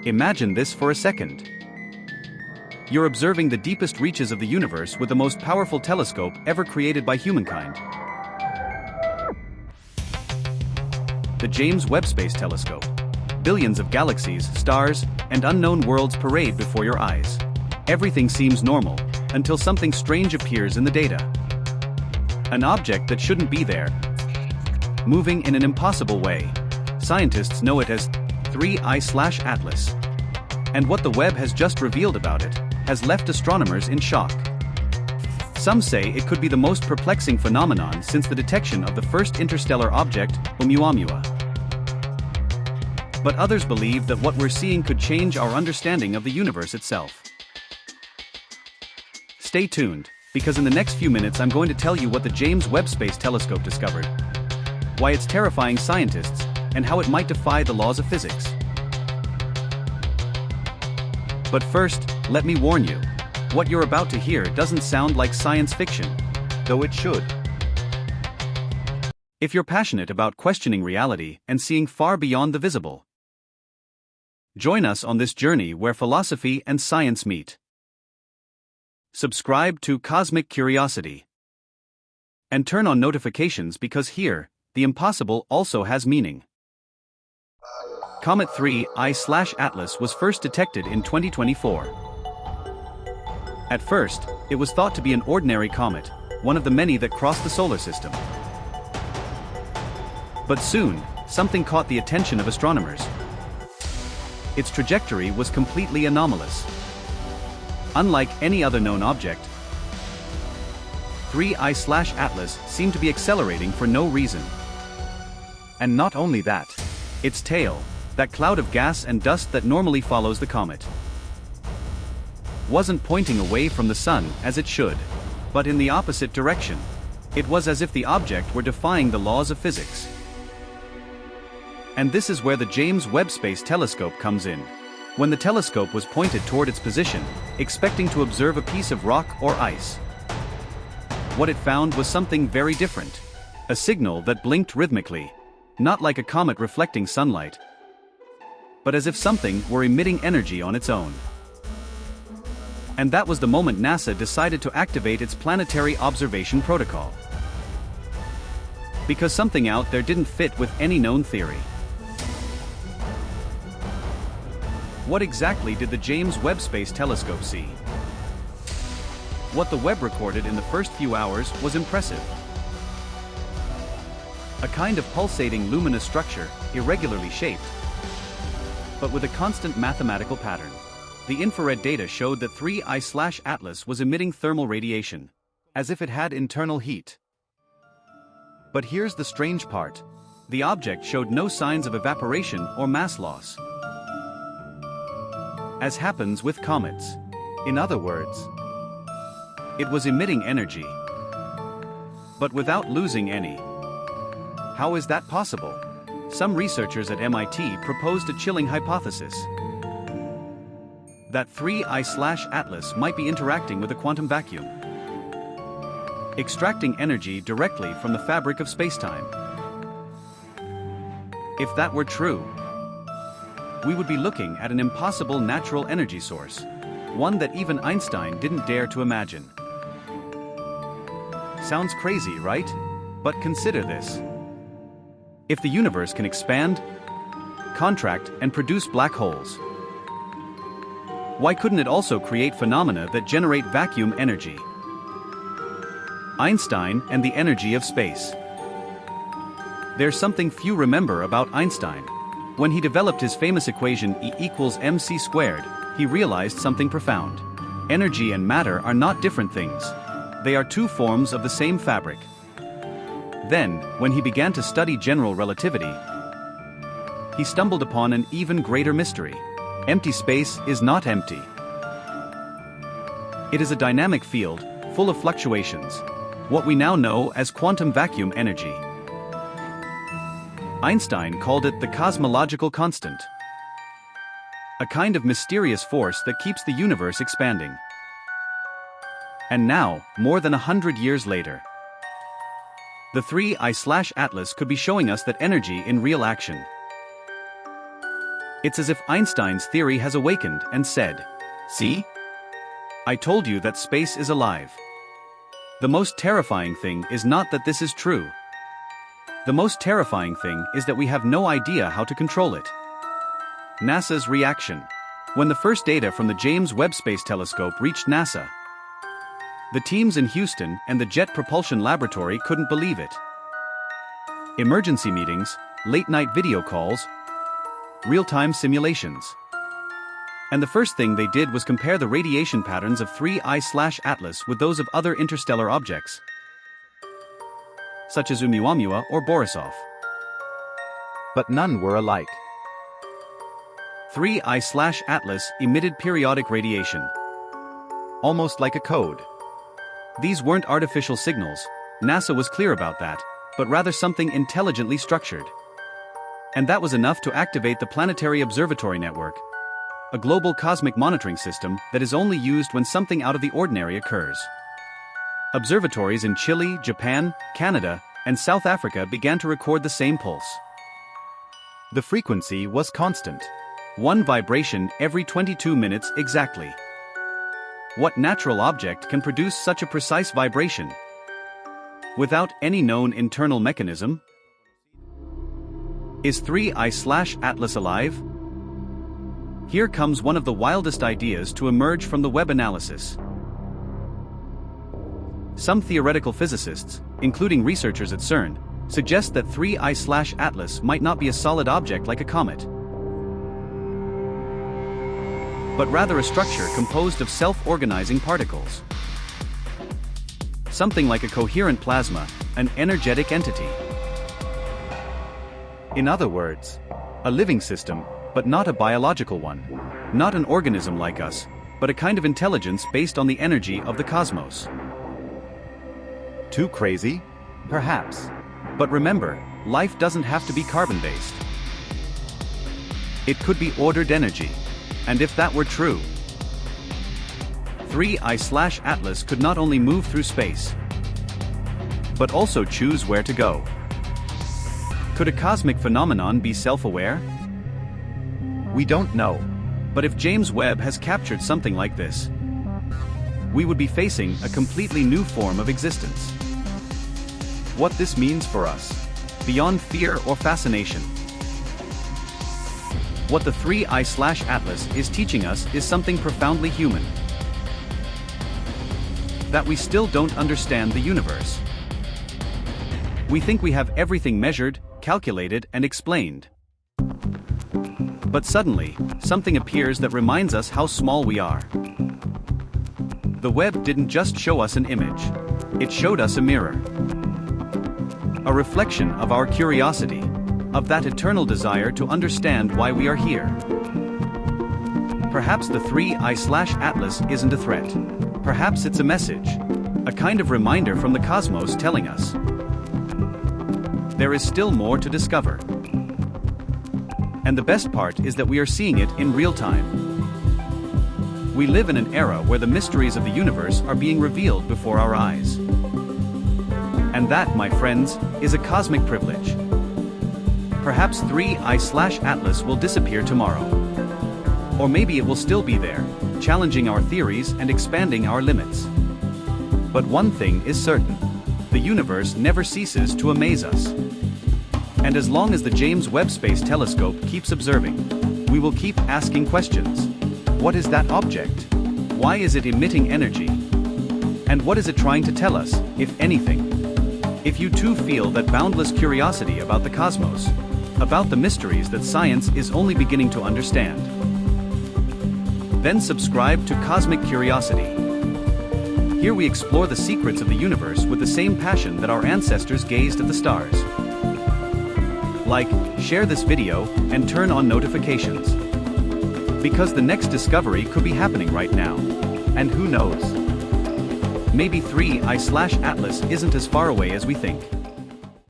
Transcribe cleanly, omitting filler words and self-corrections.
Imagine this for a second. You're observing the deepest reaches of the universe with the most powerful telescope ever created by humankind. The James Webb Space Telescope. Billions of galaxies, stars, and unknown worlds parade before your eyes. Everything seems normal, until something strange appears in the data. An object that shouldn't be there, moving in an impossible way. Scientists know it as 3I/Atlas. And what the Webb has just revealed about it has left astronomers in shock. Some say it could be the most perplexing phenomenon since the detection of the first interstellar object, Oumuamua. But others believe that what we're seeing could change our understanding of the universe itself. Stay tuned, because in the next few minutes I'm going to tell you what the James Webb Space Telescope discovered, why it's terrifying scientists, and how it might defy the laws of physics. But first, let me warn you. What you're about to hear doesn't sound like science fiction, though it should. If you're passionate about questioning reality and seeing far beyond the visible, join us on this journey where philosophy and science meet. Subscribe to Cosmic Curiosity. And turn on notifications because here, the impossible also has meaning. Comet 3I/Atlas was first detected in 2024. At first, it was thought to be an ordinary comet, one of the many that cross the solar system. But soon, something caught the attention of astronomers. Its trajectory was completely anomalous. Unlike any other known object, 3I/Atlas seemed to be accelerating for no reason. And not only that, its tail, that cloud of gas and dust that normally follows the comet, wasn't pointing away from the sun as it should, but in the opposite direction. It was as if the object were defying the laws of physics. And this is where the James Webb Space Telescope comes in. When the telescope was pointed toward its position, expecting to observe a piece of rock or ice, what it found was something very different. A signal that blinked rhythmically, not like a comet reflecting sunlight, but as if something were emitting energy on its own. And that was the moment NASA decided to activate its planetary observation protocol. Because something out there didn't fit with any known theory. What exactly did the James Webb Space Telescope see? What the Webb recorded in the first few hours was impressive. A kind of pulsating luminous structure, irregularly shaped, but with a constant mathematical pattern. The infrared data showed that 3I/Atlas was emitting thermal radiation, as if it had internal heat. But here's the strange part. The object showed no signs of evaporation or mass loss, as happens with comets. In other words, it was emitting energy, but without losing any. How is that possible? Some researchers at MIT proposed a chilling hypothesis. That 3I/Atlas might be interacting with a quantum vacuum, extracting energy directly from the fabric of spacetime. If that were true, we would be looking at an impossible natural energy source, one that even Einstein didn't dare to imagine. Sounds crazy, right? But consider this. If the universe can expand, contract, and produce black holes, why couldn't it also create phenomena that generate vacuum energy? Einstein and the energy of space. There's something few remember about Einstein. When he developed his famous equation E=mc², he realized something profound. Energy and matter are not different things. They are two forms of the same fabric. Then, when he began to study general relativity, he stumbled upon an even greater mystery. Empty space is not empty. It is a dynamic field, full of fluctuations, what we now know as quantum vacuum energy. Einstein called it the cosmological constant, a kind of mysterious force that keeps the universe expanding. And now, more than 100 years later, the 3I/Atlas could be showing us that energy in real action. It's as if Einstein's theory has awakened and said, "See? I told you that space is alive." The most terrifying thing is not that this is true. The most terrifying thing is that we have no idea how to control it. NASA's reaction. When the first data from the James Webb Space Telescope reached NASA, the teams in Houston and the Jet Propulsion Laboratory couldn't believe it. Emergency meetings, late-night video calls, real-time simulations. And the first thing they did was compare the radiation patterns of 3I/Atlas with those of other interstellar objects, such as Oumuamua or Borisov. But none were alike. 3I/Atlas emitted periodic radiation, almost like a code. These weren't artificial signals, NASA was clear about that, but rather something intelligently structured. And that was enough to activate the Planetary Observatory Network, a global cosmic monitoring system that is only used when something out of the ordinary occurs. Observatories in Chile, Japan, Canada, and South Africa began to record the same pulse. The frequency was constant. One vibration every 22 minutes exactly. What natural object can produce such a precise vibration without any known internal mechanism? Is 3I/Atlas alive? Here comes one of the wildest ideas to emerge from the Webb analysis. Some theoretical physicists, including researchers at CERN, suggest that 3I/Atlas might not be a solid object like a comet, but rather a structure composed of self-organizing particles. Something like a coherent plasma, an energetic entity. In other words, a living system, but not a biological one. Not an organism like us, but a kind of intelligence based on the energy of the cosmos. Too crazy? Perhaps. But remember, life doesn't have to be carbon-based. It could be ordered energy. And if that were true, 3I/Atlas could not only move through space, but also choose where to go. Could a cosmic phenomenon be self-aware? We don't know. But if James Webb has captured something like this, we would be facing a completely new form of existence. What this means for us, beyond fear or fascination. What the 3I/Atlas is teaching us is something profoundly human. That we still don't understand the universe. We think we have everything measured, calculated, and explained. But suddenly, something appears that reminds us how small we are. The Webb didn't just show us an image. It showed us a mirror. A reflection of our curiosity, of that eternal desire to understand why we are here. Perhaps the 3I/Atlas isn't a threat. Perhaps it's a message, a kind of reminder from the cosmos telling us there is still more to discover. And the best part is that we are seeing it in real time. We live in an era where the mysteries of the universe are being revealed before our eyes. And that, my friends, is a cosmic privilege. Perhaps 3I/Atlas will disappear tomorrow. Or maybe it will still be there, challenging our theories and expanding our limits. But one thing is certain. The universe never ceases to amaze us. And as long as the James Webb Space Telescope keeps observing, we will keep asking questions. What is that object? Why is it emitting energy? And what is it trying to tell us, if anything? If you too feel that boundless curiosity about the cosmos, about the mysteries that science is only beginning to understand, then subscribe to Cosmic Curiosity. Here we explore the secrets of the universe with the same passion that our ancestors gazed at the stars. Like, share this video, and turn on notifications. Because the next discovery could be happening right now. And who knows? Maybe 3I/Atlas isn't as far away as we think.